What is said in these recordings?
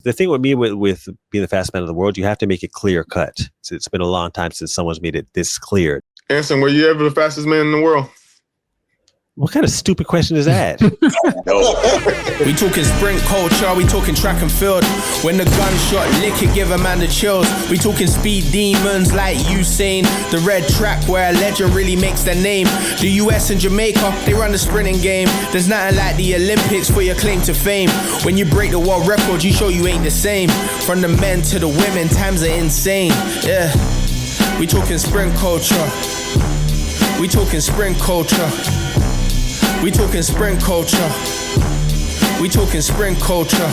The thing with me with being the fastest man in the world, you have to make it clear cut. So it's been a long time since someone's made it this clear. Anson, were you ever the fastest man in the world? What kind of stupid question is that? We talking sprint culture, we talking track and field. When the gunshot lick it, give a man the chills. We talking speed demons like Usain. The red track where a legend really makes their name. The US and Jamaica, they run the sprinting game. There's nothing like the Olympics for your claim to fame. When you break the world record, you show you ain't the same. From the men to the women, times are insane. Yeah, we talking sprint culture. We talking sprint culture. We talking sprint culture. We talking sprint culture.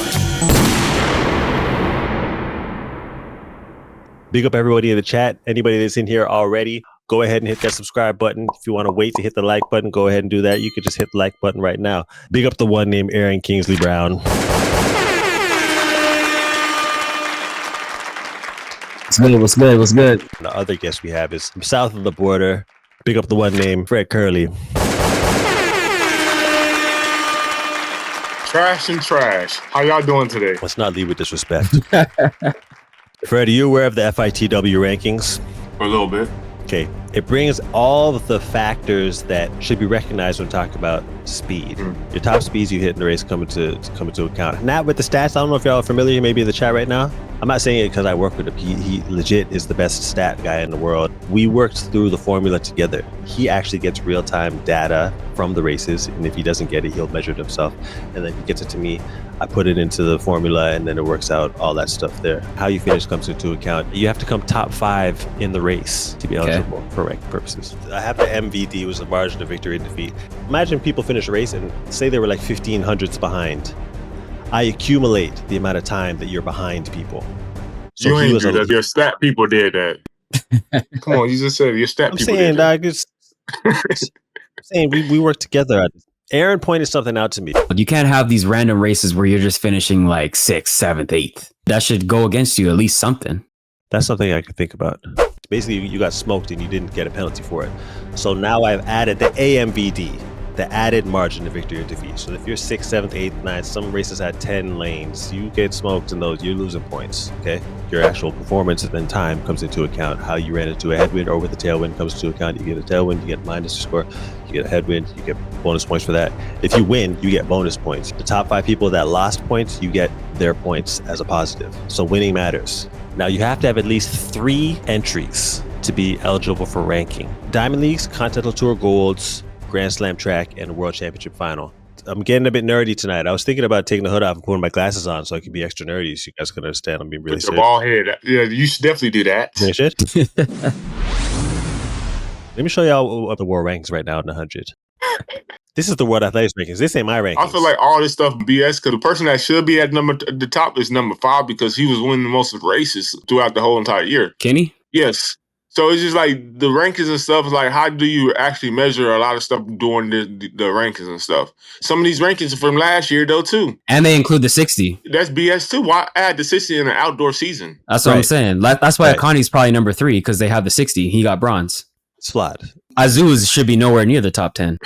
Big up everybody in the chat. Anybody that's in here already, go ahead and hit that subscribe button. If you want to wait to hit the like button, go ahead and do that. You can just hit the like button right now. Big up the one named Aaron Kingsley Brown. What's good? The other guest we have is from south of the border. Big up the one named Fred Kerley. Trash and trash. How y'all doing today? Let's not leave with disrespect. Fred, are you aware of the FITW rankings? A little bit. Okay. It brings all of the factors that should be recognized when talking about speed. Your top speeds you hit in the race come into account. Not with the stats. I don't know if y'all are familiar, maybe in the chat right now. I'm not saying it because I work with him. He legit is the best stat guy in the world. We worked through the formula together. He actually gets real-time data from the races, and if he doesn't get it, he'll measure it himself, and then he gets it to me. I put it into the formula, and then it works out all that stuff there. How you finish comes into account. You have to come top 5 in the race to be eligible for rank purposes. I have the MVD, was the margin of victory and defeat. Imagine people finish a race and say they were like 1,500s behind. I accumulate the amount of time that you're behind people. So you ain't do that. Your stat people did that. Come on, you just said your stat people did that. I'm saying we work together. Aaron pointed something out to me. You can't have these random races where you're just finishing like 6th, 7th, 8th. That should go against you, at least something. That's something I could think about. Basically, you got smoked and you didn't get a penalty for it. So now I've added the AMVD, the added margin of victory or defeat. So if you're 6th, 7th, 8th, 9th, some races had 10 lanes, you get smoked in those, you're losing points, okay? Your actual performance and then time comes into account. How you ran into a headwind or with a tailwind comes into account. You get a tailwind, you get minus your score. You get a headwind, you get bonus points for that. If you win, you get bonus points. The top 5 people that lost points, you get their points as a positive. So winning matters. Now you have to have at least 3 entries to be eligible for ranking. Diamond Leagues, Continental Tour Golds, Grand Slam Track, and World Championship Final. I'm getting a bit nerdy tonight. I was thinking about taking the hood off and putting my glasses on so I could be extra nerdy so you guys can understand I'm being really serious. Ball head. Yeah, you should definitely do that. Finish it? Let me show y'all what the world ranks right now in the 100. This is the World Athletics rankings. This ain't my rankings. I feel like all this stuff BS because the person that should be at the top is number 5 because he was winning the most races throughout the whole entire year. Kenny? Yes. So it's just like the rankings and stuff is like, how do you actually measure a lot of stuff during the rankings and stuff? Some of these rankings are from last year though too. And they include the 60. That's BS too. Why add the 60 in an outdoor season? That's what I'm saying. That's why Connie's probably number 3 because they have the 60. He got bronze. It's flawed. Azuz should be nowhere near the top 10.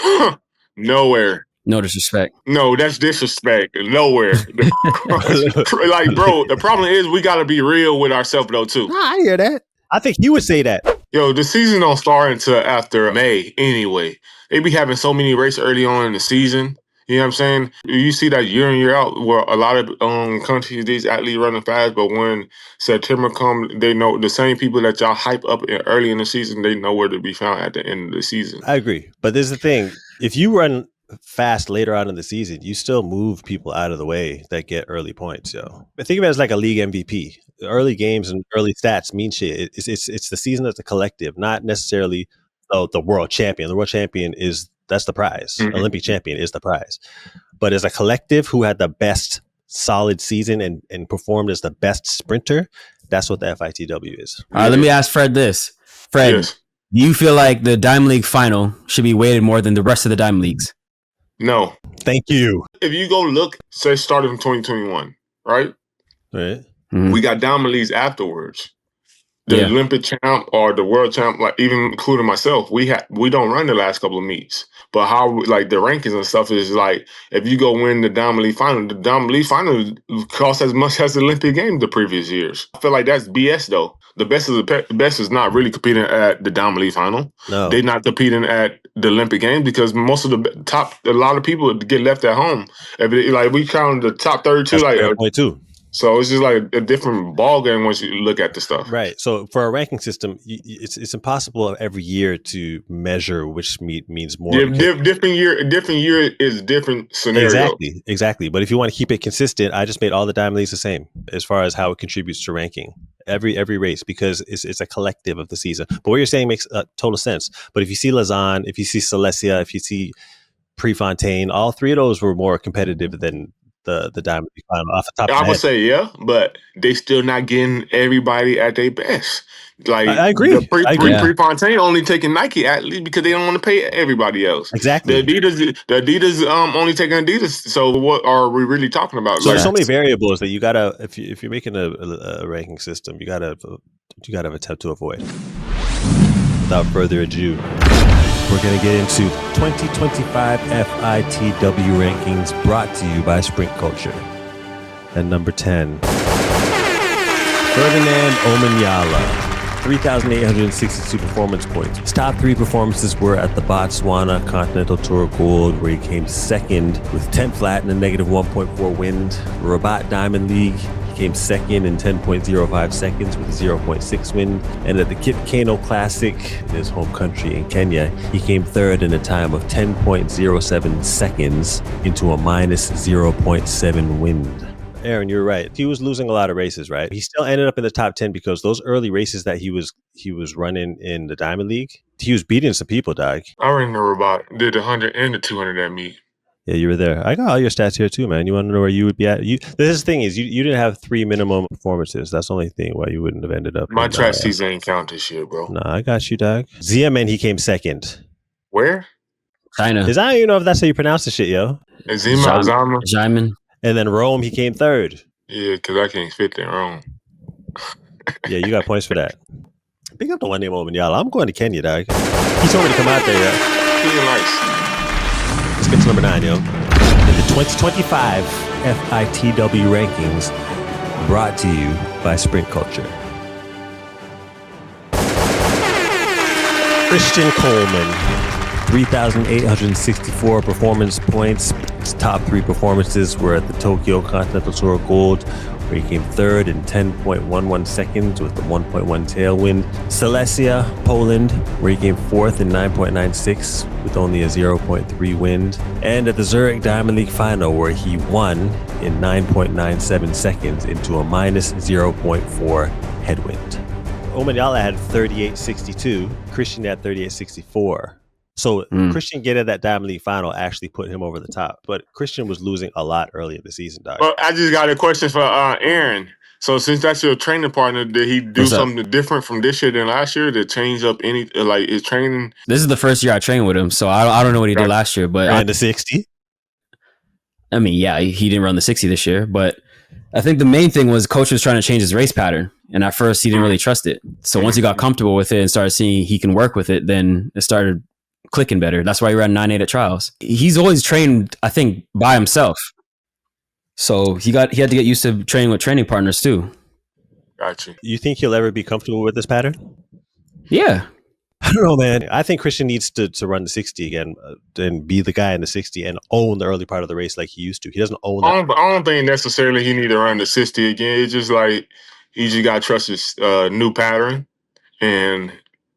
Nowhere. No disrespect. No, that's disrespect. Nowhere. Like, bro, the problem is we got to be real with ourselves though too. I hear that. I think you would say that. Yo, the season don't start until after May anyway. They be having so many races early on in the season. You know what I'm saying? You see that year in, year out where a lot of countries, these athletes running fast, but when September comes, they know the same people that y'all hype up early in the season, they know where to be found at the end of the season. I agree. But there's the thing. If you run fast later on in the season, you still move people out of the way that get early points. Yo, but think of it as like a league MVP. The early games and early stats mean shit. It's the season as a collective, not necessarily the world champion. The world champion that's the prize. Mm-hmm. Olympic champion is the prize. But as a collective who had the best solid season and performed as the best sprinter, that's what the FITW is. All right, let me ask Fred this. Fred, yes. Do you feel like the Diamond League final should be weighted more than the rest of the Diamond Leagues? No. Thank you. If you go look, say started from 2021, right? Right. Mm-hmm. We got Diamond Leagues afterwards. the Olympic champ or the world champ, like even including myself, we don't run the last couple of meets. But how like the rankings and stuff is like if you go win the Diamond League final, the Diamond League final costs as much as the Olympic Games the previous years. I feel like that's BS though. The best is not really competing at the Diamond League final. No. They're not competing at the Olympic Games because most of a lot of people get left at home. Like we count the top 32, That's like fair point too. So it's just like a different ball game once you look at the stuff. Right. So for a ranking system, it's impossible every year to measure which meet means more. Different year is different scenario. Exactly. But if you want to keep it consistent, I just made all the Diamond Leagues the same as far as how it contributes to ranking every race because it's a collective of the season. But what you're saying makes total sense. But if you see Lausanne, if you see Silesia, if you see Prefontaine, all three of those were more competitive than the Diamond League final off the top of my head. I would say, yeah, but they still not getting everybody at their best. Like I agree. Prefontaine only taking Nike athletes because they don't want to pay everybody else. Exactly. The Adidas only taking Adidas. So what are we really talking about? So there's so many variables that you gotta if you're making a ranking system, you gotta have a attempt to avoid. Without further ado, we're going to get into 2025 FITW rankings brought to you by Sprint Culture. At number 10, Ferdinand Omanyala, 3,862 performance points. His top three performances were at the Botswana Continental Tour Gold, where he came second with 10 flat and a negative 1.4 wind. Rabat Diamond League, came second in 10.05 seconds with a 0.6 wind. And at the Kip Keino Classic in his home country in Kenya, he came third in a time of 10.07 seconds into a minus 0.7 wind. Aaron, you're right. He was losing a lot of races, right? He still ended up in the top 10 because those early races that he was running in the Diamond League, he was beating some people, dog. I ran the Rabat, did the 100 and the 200 at meet. Yeah, you were there. I got all your stats here too, man. You want to know where you would be at? This thing is, you didn't have 3 minimum performances. That's the only thing why you wouldn't have ended up. My track season ain't count this year, bro. Nah, I got you, dog. Xiamen, he came second. Where? China. I don't even know if that's how you pronounce the shit, yo. Xiamen. And then Rome, he came third. Yeah, because I can't fit in Rome. Yeah, you got points for that. Pick up the one named Omanyala. I'm going to Kenya, dog. He told me to come out there, yo. He's nice. Let's get to number 9, yo. In the 2025 FITW rankings, brought to you by Sprint Culture. Christian Coleman, 3,864 performance points. His top 3 performances were at the Tokyo Continental Tour Gold, where he came third in 10.11 seconds with the 1.1 tailwind. Silesia, Poland, where he came fourth in 9.96 with only a 0.3 wind. And at the Zurich Diamond League final, where he won in 9.97 seconds into a minus 0.4 headwind. Omanyala had 38.62. Christian had 38.64. So Christian getting that Diamond League final actually put him over the top. But Christian was losing a lot early in the season, dog. Well, I just got a question for Aaron. So since that's your training partner, did he do something different from this year than last year to change up any, like his training? This is the first year I trained with him, so I don't know what he did last year. But ran the 60? I mean, yeah, he didn't run the 60 this year. But I think the main thing was coach was trying to change his race pattern. And at first, he didn't really trust it. So once he got comfortable with it and started seeing he can work with it, then it started clicking better. That's why he ran 9.8 at trials. He's always trained, I think, by himself. So he had to get used to training with training partners too. Gotcha. You think he'll ever be comfortable with this pattern? Yeah. I don't know, man. I think Christian needs to run the 60 again and be the guy in the 60 and own the early part of the race like he used to. He doesn't own that. I don't think necessarily he need to run the 60 again. It's just like he just got to trust his new pattern and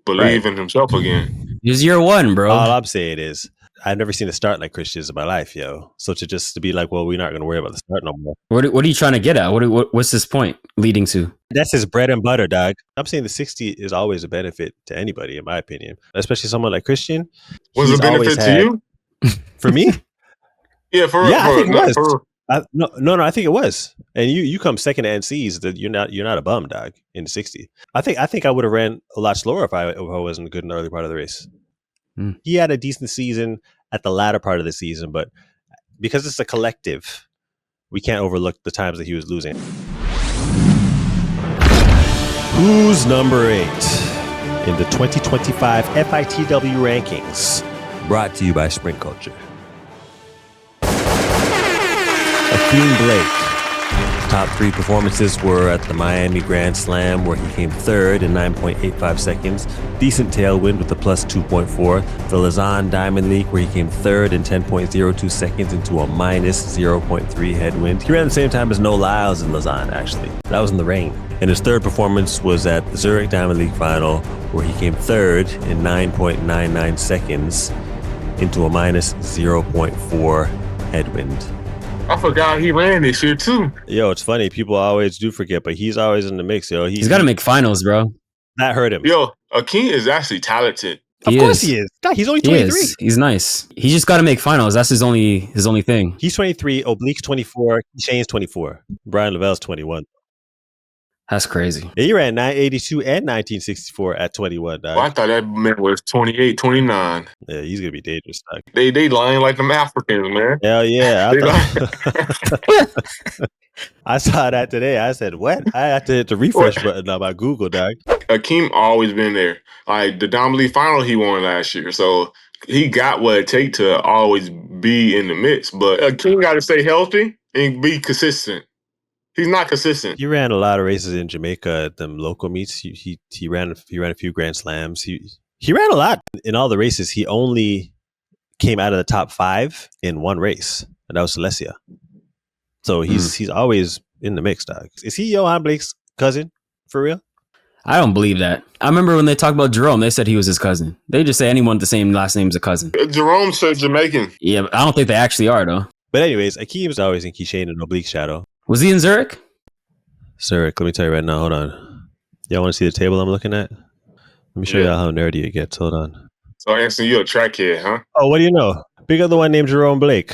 believe in himself again. It's year 1, bro. All I'm saying is I've never seen a start like Christian's in my life, yo. So to be like, well, we're not going to worry about the start no more. What are you trying to get at? What's this point leading to? That's his bread and butter, dog. I'm saying the 60 is always a benefit to anybody, in my opinion, especially someone like Christian. Was it a benefit to you? For me? Yeah, I think it was. No, I think it was. And you come second to NCs, that you're not a bum, dog, in the 60. I think I would have ran a lot slower if I wasn't good in the early part of the race. He had a decent season at the latter part of the season, but because it's a collective, we can't overlook the times that he was losing. Who's number 8 in the 2025 FITW rankings? Brought to you by Sprint Culture. Akeem Blake. Top 3 performances were at the Miami Grand Slam, where he came 3rd in 9.85 seconds. Decent tailwind with a plus 2.4. The Lausanne Diamond League, where he came 3rd in 10.02 seconds into a minus 0.3 headwind. He ran the same time as No Lyles in Lausanne, actually. That was in the rain. And his 3rd performance was at the Zurich Diamond League final, where he came 3rd in 9.99 seconds into a minus 0.4 headwind. I forgot he ran this year too. Yo, it's funny. People always do forget, but he's always in the mix, yo. He's got to make finals, bro. That hurt him. Yo, Akeem is actually talented. Of course he is. God, he's only 23. He's nice. He just got to make finals. That's his only thing. He's 23. Oblique's 24. Shane's 24. Brian Lavelle's 21. That's crazy. Yeah, he ran 982 and 1964 at 21, dog. Well, I thought that man was 28, 29. Yeah, he's going to be dangerous, dog. They lying like them Africans, man. Hell yeah. I saw that today. I said, what? I had to hit the refresh button on my Google, dog. Akeem always been there. Like the Diamond League final he won last year. So he got what it takes to always be in the mix. But Akeem got to stay healthy and be consistent. He's not consistent. He ran a lot of races in Jamaica at them local meets. He ran a few Grand Slams. He ran a lot in all the races. He only came out of the top 5 in one race, and that was Silesia. So he's always in the mix, dog. Is he Johan Blake's cousin for real? I don't believe that. I remember when they talked about Jerome, they said he was his cousin. They just say anyone with the same last name is a cousin. Jerome said Jamaican. Yeah, but I don't think they actually are, though. But anyways, Akeem's always in Keishane and Oblique's shadow. Was he in Zurich? Zurich, let me tell you right now. Hold on. Y'all want to see the table I'm looking at? Let me show y'all how nerdy it gets. Hold on. So, Anson, you're a trackhead, huh? Oh, what do you know? Big other one named Jerome Blake.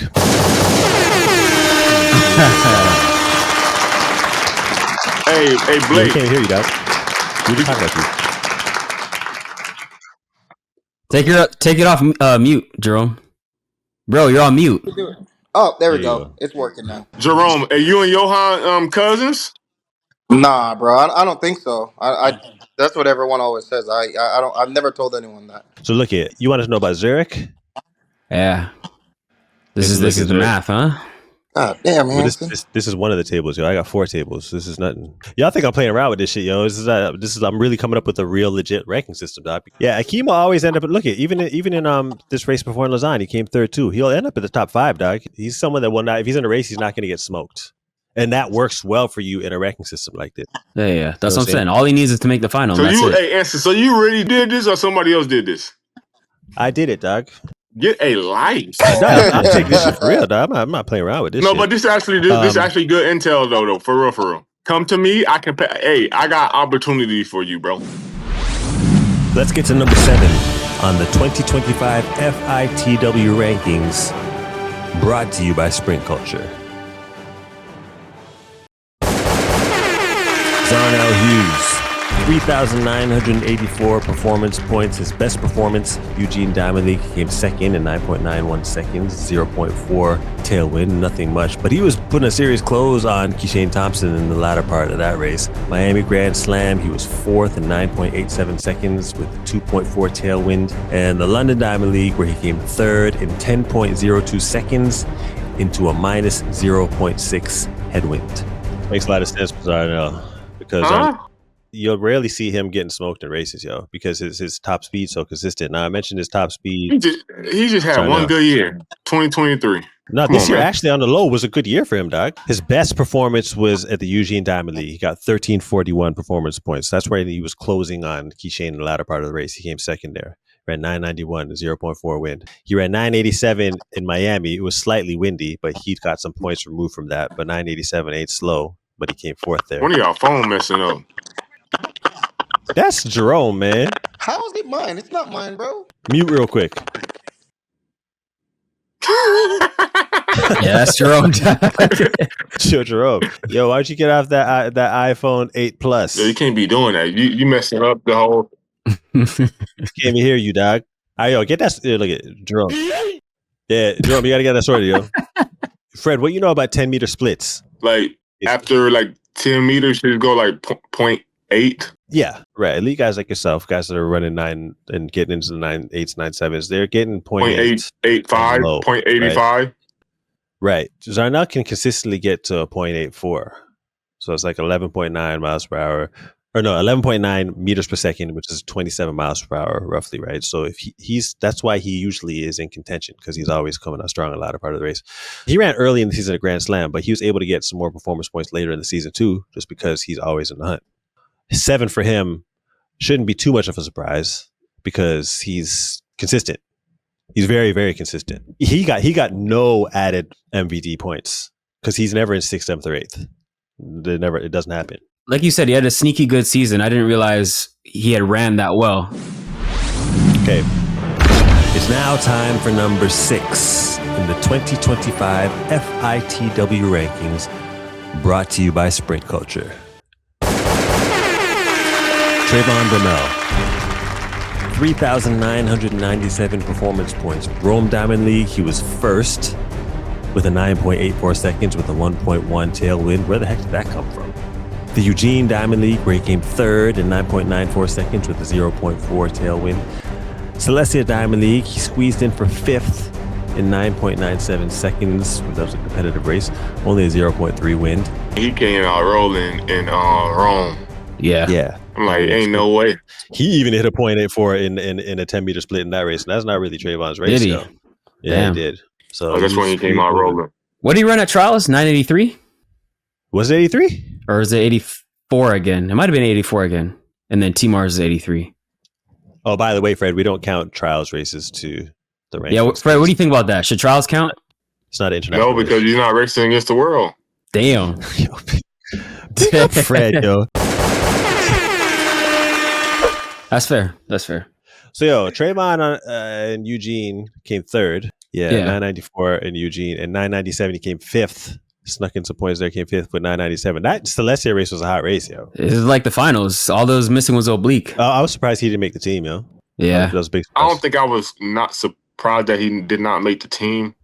Hey, Blake. We can't hear you, dog. We were talking about you. Take it off mute, Jerome. Bro, you're on mute. Oh, there we go. It's working now. Jerome, are you and Johan cousins? Nah, bro. I don't think so. I that's what everyone always says. I've never told anyone that. So look at you want to know about Zurich? Yeah. This is the math, huh? God damn, man. Well, this is one of the tables, yo. I got 4 tables. This is nothing. Y'all think I'm playing around with this shit, yo. This is I'm really coming up with a real legit ranking system, dog. Yeah, Akeem will always end up look at even in this race before in Lausanne, he came 3rd too. He'll end up in the top 5, dog. He's someone that will not, if he's in a race, he's not gonna get smoked. And that works well for you in a ranking system like this. Yeah. That's what I'm saying. All he needs is to make the final. So that's it. Hey, Anson, so you really did this or somebody else did this? I did it, dog. Get a life. I'm taking this shit for real, dog. I'm not playing around with this shit. But this actually good intel though, for real. Come to me, I can pay. Hey, I got opportunity for you, bro. Let's get to number 7 on the 2025 FITW rankings, brought to you by Sprint Culture. Zarnell Hughes, 3,984 performance points. His best performance, Eugene Diamond League, came 2nd in 9.91 seconds, 0.4 tailwind, nothing much. But he was putting a serious close on Keishane Thompson in the latter part of that race. Miami Grand Slam, he was 4th in 9.87 seconds with 2.4 tailwind. And the London Diamond League, where he came 3rd in 10.02 seconds into a minus 0.6 headwind. Makes a lot of sense for Zarnell. Because you'll rarely see him getting smoked in races, yo, because his top speed's so consistent. Now, I mentioned his top speed. He just had one good year, 2023. No, this year actually on the low was a good year for him, dog. His best performance was at the Eugene Diamond League. He got 1341 performance points. That's where he was closing on Keishane in the latter part of the race. He came 2nd there. Ran 991, 0.4 wind. He ran 987 in Miami. It was slightly windy, but he got some points removed from that. But 987 ain't slow. But he came 4th there. One of y'all phone messing up. That's Jerome, man. How is it mine? It's not mine, bro. Mute real quick. Yeah, that's Jerome. Jerome. Yo, why don't you get off that iPhone 8 Plus? Yo, you can't be doing that. You messing up the whole. Can't even hear you, dog. All right, yo, get that. Look at Jerome. Yeah, Jerome, you got to get that sorted, yo. Fred, what you know about 10-meter splits? Like, after like 10 meters, you go like 8. Yeah, right. Elite guys like yourself, guys that are running 9 and getting into the 9.8s, 9.7s, they're getting 0.8, 0.85, low, 0.85. Right. Zarnell can consistently get to a 0.84. So it's like 11.9 miles per hour. Or no, 11.9 meters per second, which is 27 miles per hour, roughly, right? So if he's that's why he usually is in contention, because he's always coming out strong a lot of part of the race. He ran early in the season at Grand Slam, but he was able to get some more performance points later in the season too, just because he's always in the hunt. 7 for him shouldn't be too much of a surprise because he's consistent. He's very, very consistent. He got no added MVD points because he's never in 6th, 7th, or 8th. It doesn't happen. Like you said, he had a sneaky good season. I didn't realize he had ran that well. Okay. It's now time for number 6 in the 2025 FITW rankings, brought to you by Sprint Culture. Trayvon Bromell. 3,997 performance points. Rome Diamond League, he was first with a 9.84 seconds with a 1.1 tailwind. Where the heck did that come from? The Eugene Diamond League, where he came third in 9.94 seconds with a 0.4 tailwind. Celestia Diamond League, he squeezed in for 5th in 9.97 seconds. That was a competitive race. Only a 0.3 wind. He came out rolling in Rome. Yeah. I'm like, ain't no way. He even hit a 0.84 in a 10-meter split in that race. And that's not really Trayvon's race. Did he? Though. Yeah, Damn. he did. So That's when he came out rolling. What did he run at trials? 983? Was it 83? Or is it 84 again? It might have been 84 again. And then T-Mars is 83. Oh, by the way, Fred, we don't count trials races to the rankings. Yeah, Fred, what do you think about that? Should trials count? It's not international. No, because you're not racing against the world. Damn. Pick up Fred, yo. That's fair. So, Trayvon and Eugene came third. Yeah, 994 in Eugene. And 997, he came 5th. Snuck in some points there, came 5th with 997. That Celestia race was a hot race, yo. It was like the finals. All those missing was oblique. I was surprised he didn't make the team, yo. Yeah. That was a big I don't think I was not surprised that he did not make the team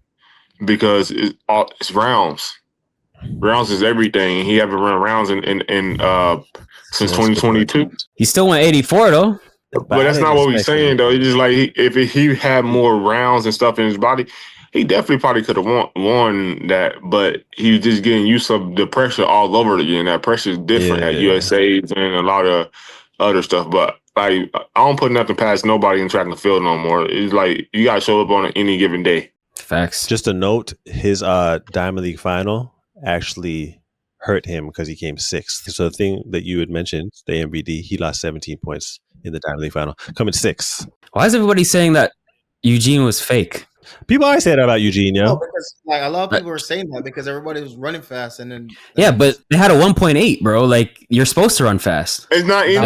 because it's rounds. Rounds is everything. He haven't run rounds in since 2022. He still went 84 though. But that's not what we're saying though. It's just like if he had more rounds and stuff in his body, he definitely probably could have won that. But he was just getting used to the pressure all over again. That pressure is different at USA's and a lot of other stuff. But like I don't put nothing past nobody in track and field no more. It's like you gotta show up on any given day. Facts. Just a note, his Diamond League final actually hurt him because he came 6th. So the thing that you had mentioned, the MVD, he lost 17 points in the Diamond League final, coming 6th. Why is everybody saying that Eugene was fake? People always say that about Eugene, yo. No, because like a lot of people were saying that because everybody was running fast and then but they had a 1.8, bro. Like you're supposed to run fast. It's not It's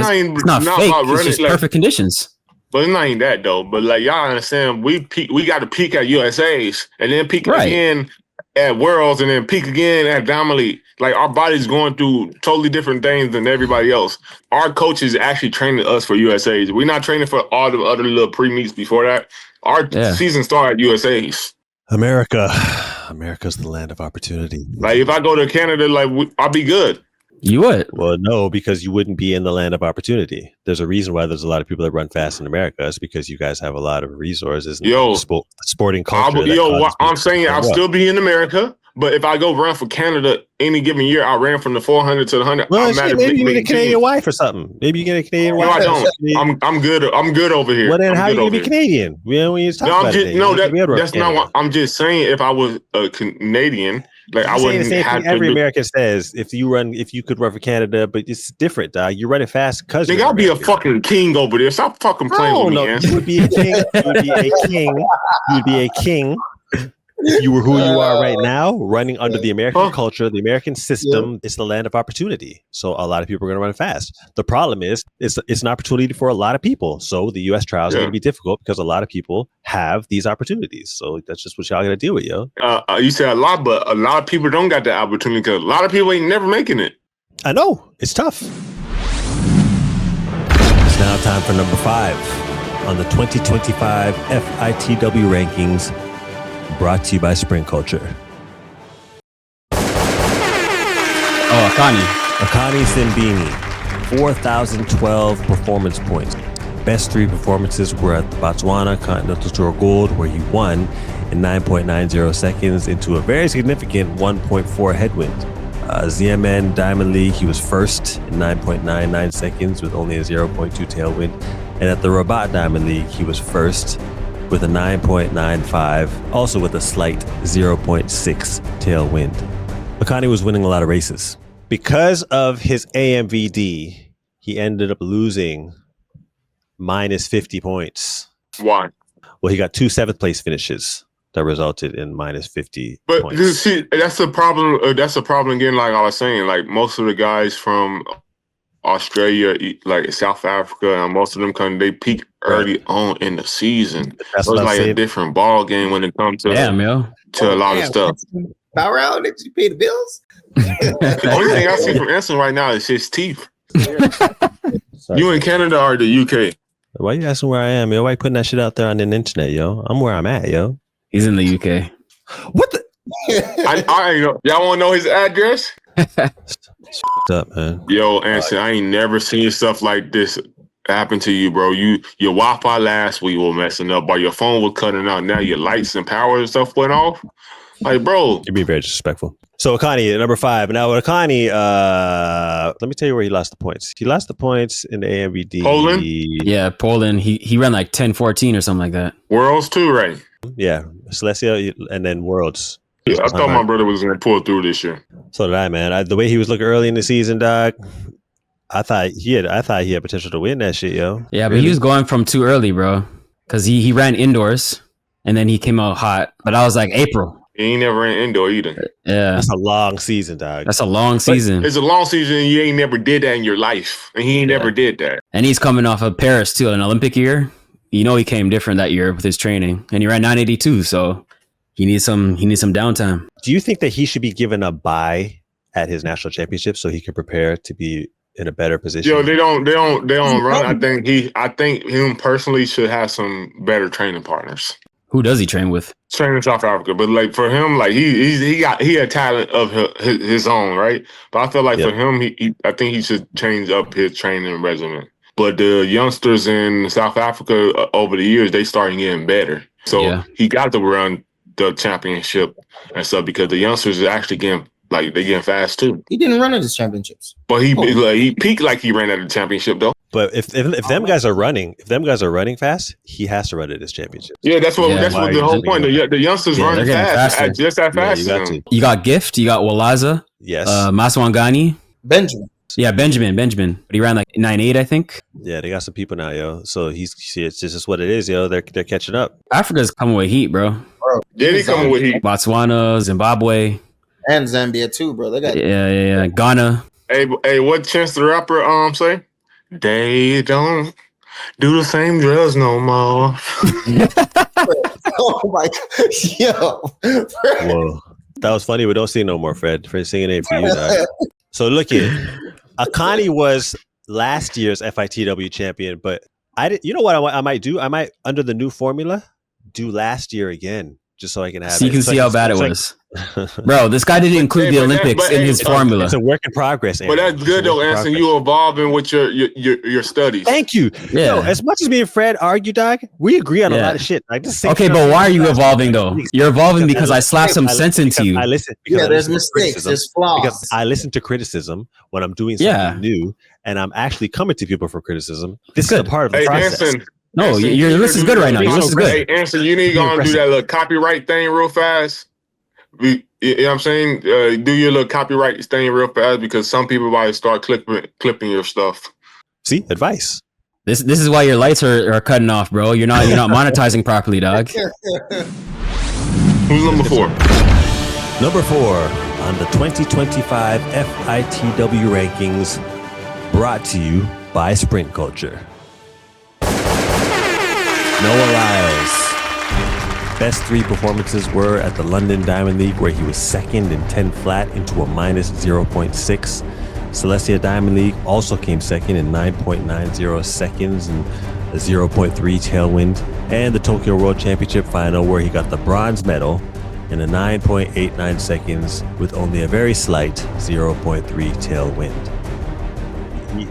not fake. about It's running, just like, perfect conditions. but it's not even that though. But like y'all understand, we got to peak at USA's and then peak again at Worlds and then peak again at Diamond League. Like our body's going through totally different things than everybody else. Our coach is actually training us for USA's. We're not training for all the other little pre-meets before that. Our season started at USA's. America's the land of opportunity. Like if I go to Canada, like I'll be good. You would? Well, no, because you wouldn't be in the land of opportunity. There's a reason why there's a lot of people that run fast in America. It's because you guys have a lot of resources and sporting culture. I'm saying I'll still be in America, but if I go run for Canada any given year, I ran from the 400 to the 100. Well, maybe you get a Canadian wife or something. Maybe you get a Canadian wife. No, I don't. I'm good. I'm good over here. Well, then how you be Canadian? When you talk about that's not what I'm just saying. If I was a Canadian, like I wouldn't the same have thing to. Every American says if you could run for Canada, but it's different, dog. You're running fast because Nigga, I'll be a fucking king over there. Stop fucking playing with me, man. You would be a king. You would be a king. You would be a king. You were who you are right now, running under the American culture, the American system. It's the land of opportunity. So a lot of people are going to run fast. The problem is, it's an opportunity for a lot of people. So the U.S. trials are going to be difficult because a lot of people have these opportunities. So that's just what y'all got to deal with, yo. You say a lot, but a lot of people don't got that opportunity because a lot of people ain't never making it. I know. It's tough. It's now time for number 5 on the 2025 FITW rankings, brought to you by Sprint Culture. Oh, Akani Simbini. 4,012 performance points. Best 3 performances were at the Botswana Continental Tour Gold, where he won in 9.90 seconds into a very significant 1.4 headwind. ZMN Diamond League, he was first in 9.99 seconds with only a 0.2 tailwind. And at the Rabat Diamond League, he was first with a 9.95, also with a slight 0.6 tailwind. Makani was winning a lot of races. Because of his AMVD, he ended up losing minus 50 points. Why? Well, he got 2 7th place finishes that resulted in minus 50 But points. you see, that's the problem. That's the problem again. Like I was saying, like most of the guys from Australia, like South Africa, and most of them they peak early on in the season. That's So what it's I'm like saying. a different ball game when it comes to Damn, yo. to a lot of stuff. Power out? Did you pay the bills? The only thing I see from Anson right now is his teeth. Sorry. You in Canada or the UK? Why you asking where I am, yo? Why you putting that shit out there on the internet, yo? I'm where I'm at, yo. He's in the UK. What the? I ain't know. Y'all want to know his address? It's up, man. Yo, Anson, I ain't never seen stuff like this happen to you, bro. Your Wi-Fi last week was messing up, or your phone was cutting out. Now your lights and power and stuff went off. Like, bro. You're being very disrespectful. So Akani, number 5. Now with Akani, let me tell you where he lost the points. He lost the points in the AMVD. Poland? Yeah, Poland. He ran like 10-14 or something like that. Worlds too, right? Yeah, Celestia, and then Worlds. Yeah, I thought my brother was going to pull through this year. So did I, man. The way he was looking early in the season, dog. I thought he had potential to win that shit, yo. Yeah, but he was going from too early, bro. Because he ran indoors and then he came out hot. But I was like, April. He ain't never ran indoor either. Yeah, That's a long season, dog. that's a long season. It's a long season and you ain't never did that in your life. And he ain't never did that. And he's coming off of Paris too, an Olympic year. You know he came different that year with his training. And he ran 982, so he needs some downtime. Do you think that he should be given a bye at his national championship so he can prepare to be in a better position? Yo, they don't run. I think him personally should have some better training partners. Who does he train with? Training in South Africa, but like for him, like he had talent of his own, right? But I feel like for him, I think he should change up his training regimen. But the youngsters in South Africa over the years, they starting getting better. So he got to run the championship and stuff because the youngsters are actually getting fast too. He didn't run at his championships. But he peaked like he ran at the championship though. But if them guys are running fast, he has to run at his championship. Yeah, that's what the whole point. The youngsters running fast, just that fast. Yeah, you got to. You got Gift, you got Walaza, Yes. Maswangani. Benjamin. Yeah, Benjamin. But he ran like 9.8, I think. Yeah, they got some people now, yo. So it's just what it is, yo. They're catching up. Africa's coming with heat, bro. Yeah, they coming with heat. Botswana, Zimbabwe. And Zambia too, bro. They got Yeah. Ghana. Hey, what Chance the Rapper say? They don't do the same drugs no more. oh my god. Yo. Whoa. That was funny, but don't sing no more, Fred. Fred singing it for you, dog. So look here. Akani was last year's FITW champion, but you know what I might do? I might, under the new formula, do last year again, just so I can have so you can see how bad it was. Bro, this guy didn't include the Olympics in his formula. It's a work in progress, But that's good though, Anson. You evolving with your studies. Thank you. Yeah. Yo, as much as me and Fred argue, dog, we agree on a lot of shit. Like this. Okay, but why are you evolving though? You're evolving because I slapped some sense into you. I listen. There's mistakes. There's flaws. Because I listen to criticism when I'm doing something new, and I'm actually coming to people for criticism. This is a part of the process. Anson, No, Anson, your list is good right now. Your list is good. Hey, Anson, you need to go and do that little copyright thing real fast. You know what I'm saying? Do your little copyright thing real fast because some people might start clipping your stuff. See, advice. This is why your lights are cutting off, bro. You're not monetizing properly, dog. Who's number 4? Number 4 on the 2025 FITW rankings, brought to you by Sprint Culture. Noah Lyles. Best 3 performances were at the London Diamond League, where he was second in 10 flat into a minus 0.6. Celestia Diamond League also came second in 9.90 seconds and a 0.3 tailwind. And the Tokyo World Championship final, where he got the bronze medal in a 9.89 seconds with only a very slight 0.3 tailwind.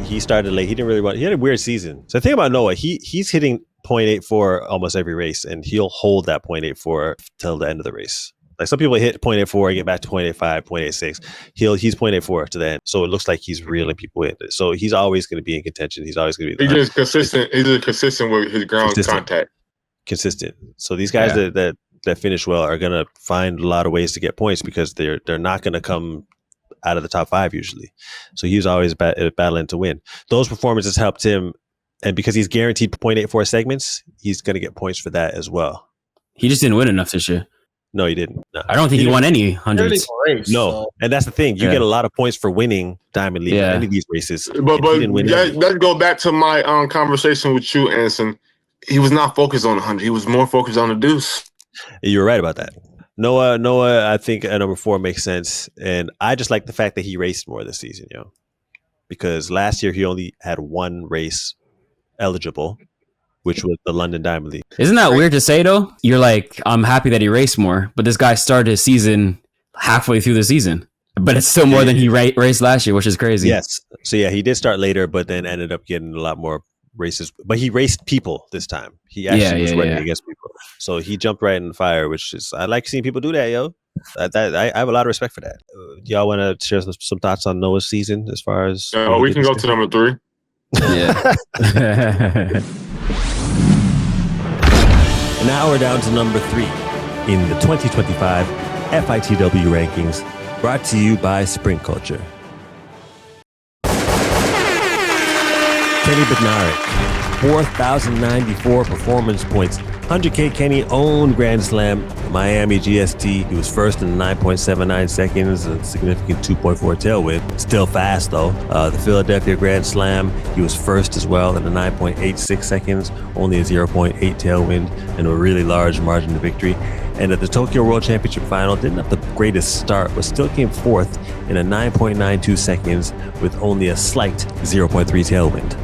he started late. He didn't really he had a weird season. So the thing about Noah, he's hitting 0.84 almost every race, and he'll hold that 0.84 till the end of the race. Like some people hit 0.84 and get back to 0.85, 0.86. He's 0.84 to the end. So it looks like he's reeling people in. So he's always going to be in contention. He's always going to be. He's just consistent. He's just consistent with his ground contact. Consistent. So these guys that finish well are going to find a lot of ways to get points because they're not going to come out of the top 5 usually. So he's always battling to win. Those performances helped him, and because he's guaranteed 0.84 segments, he's going to get points for that as well. He just didn't win enough this year. No, he didn't. No. I don't think he won any hundreds. No, and that's the thing. You get a lot of points for winning Diamond League in any of these races. But let's go back to my conversation with you, Anson. He was not focused on the 100. He was more focused on the deuce. You're right about that. Noah, I think at number 4 makes sense, and I just like the fact that he raced more this season, because last year he only had 1 race eligible, which was the London Diamond League. Isn't that weird to say though? You're like, I'm happy that he raced more, but this guy started his season halfway through the season, but it's still more than he raced last year, which is crazy. Yes. So yeah, he did start later, but then ended up getting a lot more races. But he raced people this time. He actually was running against people. So he jumped right in the fire, which is, I like seeing people do that, yo. I have a lot of respect for that. Y'all want to share some thoughts on Noah's season as far as? We can go to number 3. Yeah. And now we're down to number 3 in the 2025 FITW rankings, brought to you by Sprint Culture. Kenny Bednarik, 4,094 performance points. 100K Kenny owned Grand Slam, Miami GST. He was first in 9.79 seconds, a significant 2.4 tailwind. Still fast though. The Philadelphia Grand Slam, he was first as well in the 9.86 seconds, only a 0.8 tailwind, and a really large margin of victory. And at the Tokyo World Championship final, didn't have the greatest start, but still came 4th in a 9.92 seconds with only a slight 0.3 tailwind.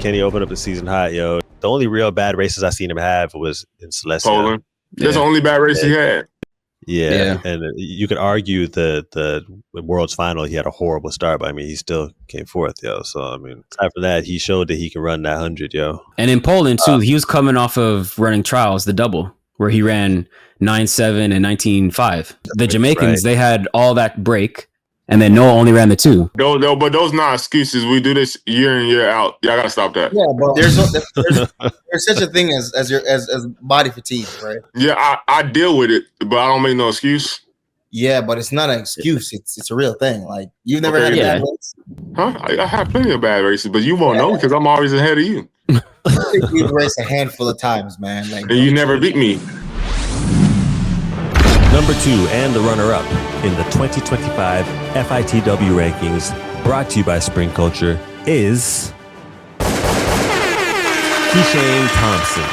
Kenny opened up the season hot, yo. The only real bad races I seen him have was in Celestia. Poland. That's the only bad race he had. Yeah, and you could argue the World's final, he had a horrible start, but I mean, he still came 4th, yo. So, I mean, aside from that, he showed that he can run that 100, yo. And in Poland, too, he was coming off of running trials, the double, where he ran 9.7 and 19.5. The Jamaicans, they had all that break. And then Noah only ran the 2. No, but those not excuses. We do this year in, year out. Y'all gotta stop that. Yeah, but there's such a thing as body fatigue, right? Yeah, I deal with it, but I don't make no excuse. Yeah, but it's not an excuse. It's a real thing. Like, you've never had a bad race. Huh? I have plenty of bad races, but you won't know because I'm always ahead of you. You've raced a handful of times, man. Like, and you never beat me. Number 2 and the runner-up in the 2025 FITW rankings, brought to you by Sprint Culture, is Keishane Thompson,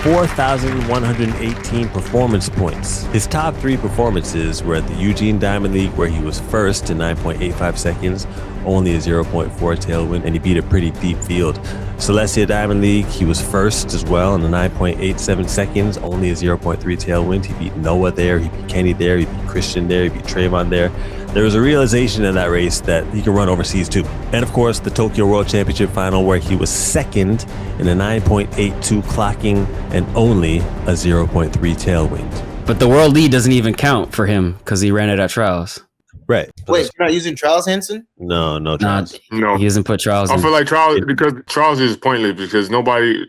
4,118 performance points. His top 3 performances were at the Eugene Diamond League, where he was first in 9.85 seconds, only a 0.4 tailwind, and he beat a pretty deep field. Celestia Diamond League, he was first as well in the 9.87 seconds, only a 0.3 tailwind. He beat Noah there, he beat Kenny there, he beat Christian there, he beat Trayvon there. There was a realization in that race that he can run overseas too. And of course, the Tokyo World Championship final, where he was second in a 9.82 clocking and only a 0.3 tailwind. But the world lead doesn't even count for him because he ran it at trials. Right. Wait, you're not using trials, Anson? No trials. No. He doesn't put trials in. I feel like trials is pointless because nobody,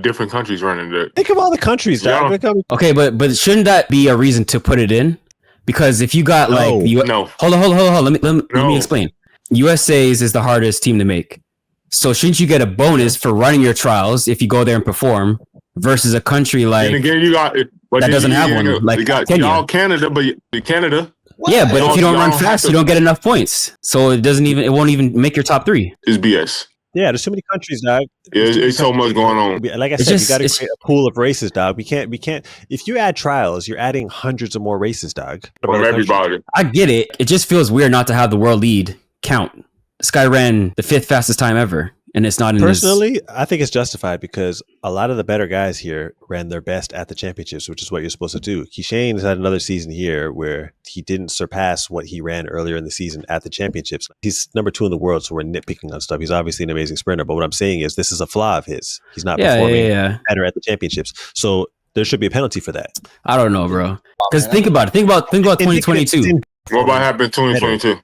different countries running it. Think of all the countries, dog. Okay, but shouldn't that be a reason to put it in? Because if you got hold on. Let me explain. USA's is the hardest team to make. So shouldn't you get a bonus for running your trials if you go there and perform versus a country like and again, you got that doesn't have one? Like you got Kenya. y'all Canada, but Canada. What? Yeah, but if you don't run fast, you don't get enough points. So it won't even make your top 3. It's BS. Yeah, there's so many countries, dog. It's so much going on. Like I said, you got to create a pool of races, dog. We can't. If you add trials, you're adding hundreds of more races, dog. For everybody. I get it. It just feels weird not to have the world lead count. This guy ran the 5th fastest time ever and it's not in Personally, I think it's justified because a lot of the better guys here ran their best at the championships, which is what you're supposed to do. Keyshane's had another season here where he didn't surpass what he ran earlier in the season at the championships. He's number 2 in the world, so we're nitpicking on stuff. He's obviously an amazing sprinter, but what I'm saying is this is a flaw of his. He's not performing better at the championships. So there should be a penalty for that. I don't know, bro. Because think about it. Think about 2022. What about happened in 2022?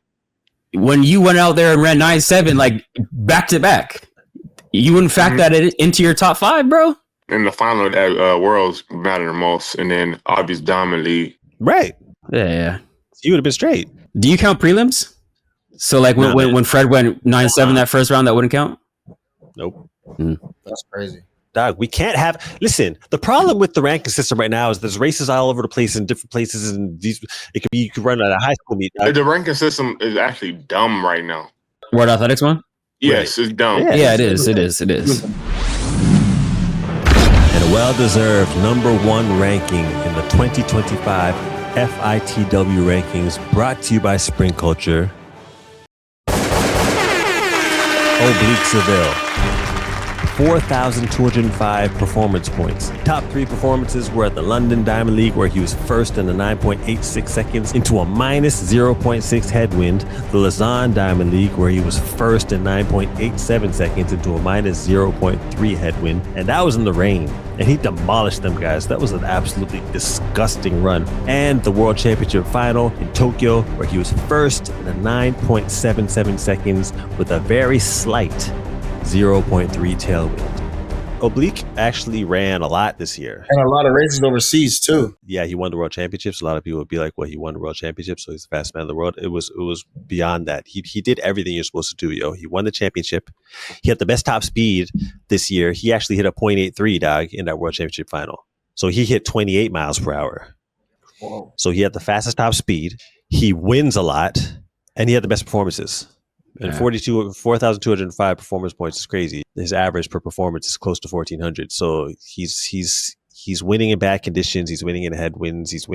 When you went out there and ran 9.7 like back to back, you wouldn't factor that into your top 5, bro. In the final, Worlds matter the most, and then obvious Diamond League. Right. Yeah. You would have been straight. Do you count prelims? So like when Fred went 9.7 that first round, that wouldn't count? Nope. That's crazy. Dog, we can't have. Listen, the problem with the ranking system right now is there's races all over the place in different places, and it could be you could run at a high school meet. The ranking system is actually dumb right now. World Athletics one? Yes, It's dumb. Yeah, it is. It is. And a well-deserved number 1 ranking in the 2025 FITW rankings, brought to you by Sprint Culture. Oblique Seville. 4,205 performance points. Top 3 performances were at the London Diamond League, where he was first in the 9.86 seconds into a minus 0.6 headwind. The Lausanne Diamond League, where he was first in 9.87 seconds into a minus 0.3 headwind. And that was in the rain. And he demolished them guys. That was an absolutely disgusting run. And the World Championship final in Tokyo, where he was first in a 9.77 seconds with a very slight 0.3 tailwind. Oblique actually ran a lot this year. And a lot of races overseas too. Yeah, he won the World Championships. A lot of people would be like, well, he won the World Championship, so he's the fastest man in the world. It was beyond that. He did everything you're supposed to do, yo. He won the championship. He had the best top speed this year. He actually hit a 0.83, dog, in that World Championship final. So he hit 28 miles per hour. Whoa. So he had the fastest top speed. He wins a lot, and he had the best performances. And 4,205 performance points is crazy. His average per performance is close to 1,400. So he's winning in bad conditions. He's winning in headwinds. He's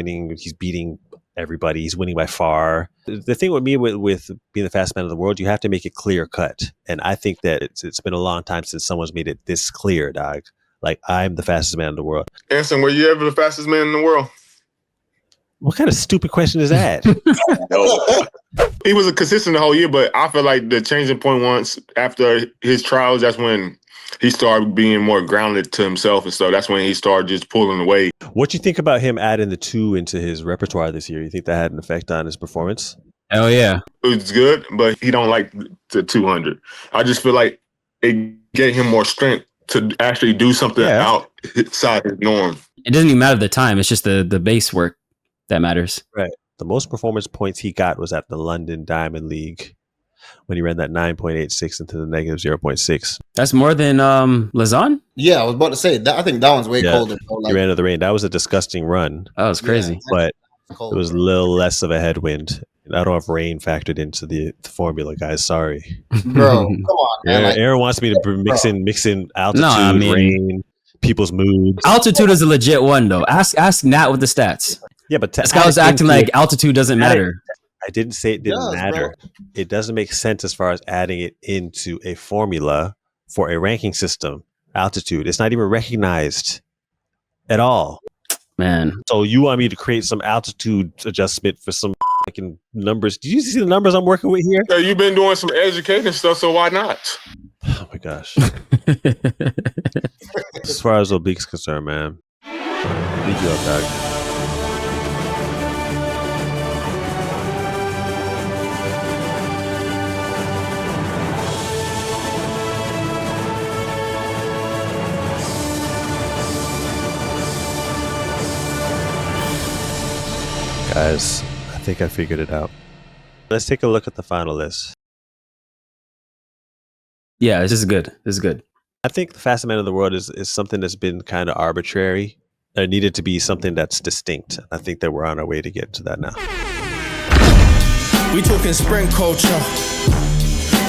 beating everybody. He's winning by far. The thing with me with being the fastest man of the world, you have to make it clear cut. And I think that it's been a long time since someone's made it this clear, dog. Like, I'm the fastest man in the world. Anson, were you ever the fastest man in the world? What kind of stupid question is that? He was consistent the whole year, but I feel like the changing point once after his trials, that's when he started being more grounded to himself and stuff. That's when he started just pulling away. What you think about him adding the 2 into his repertoire this year? You think that had an effect on his performance? Oh yeah, it was good, but he don't like the 200. I just feel like it gave him more strength to actually do something outside his norm. It doesn't even matter the time. It's just the base work that matters. Right. The most performance points he got was at the London Diamond League when he ran that 9.86 into the negative 0.6. That's more than Lausanne? Yeah, I was about to say that. I think that one's way colder. Like, he ran into the rain. That was a disgusing run. Oh, it was crazy. But it was a little less of a headwind. I don't have rain factored into the formula, guys. Sorry. Bro, come on, man. Aaron wants me to mix in altitude, rain, people's moods. Altitude is a legit one, though. Ask Nat with the stats. Yeah, but this guy was acting like altitude doesn't matter. I didn't say it didn't matter. Bro. It doesn't make sense as far as adding it into a formula for a ranking system. Altitude. It's not even recognized at all. Man. So you want me to create some altitude adjustment for some fucking numbers? Do you see the numbers I'm working with here? Yeah, you've been doing some educating stuff, so why not? Oh my gosh. As far as Oblique's concerned, man. Leave you up, dog. Guys, I think I figured it out. Let's take a look at the final list. Yeah, this is good. This is good. I think the fastest man in the world is something that's been kind of arbitrary. There needed to be something that's distinct. I think that we're on our way to get to that now. We talking sprint culture.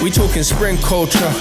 We talking sprint culture.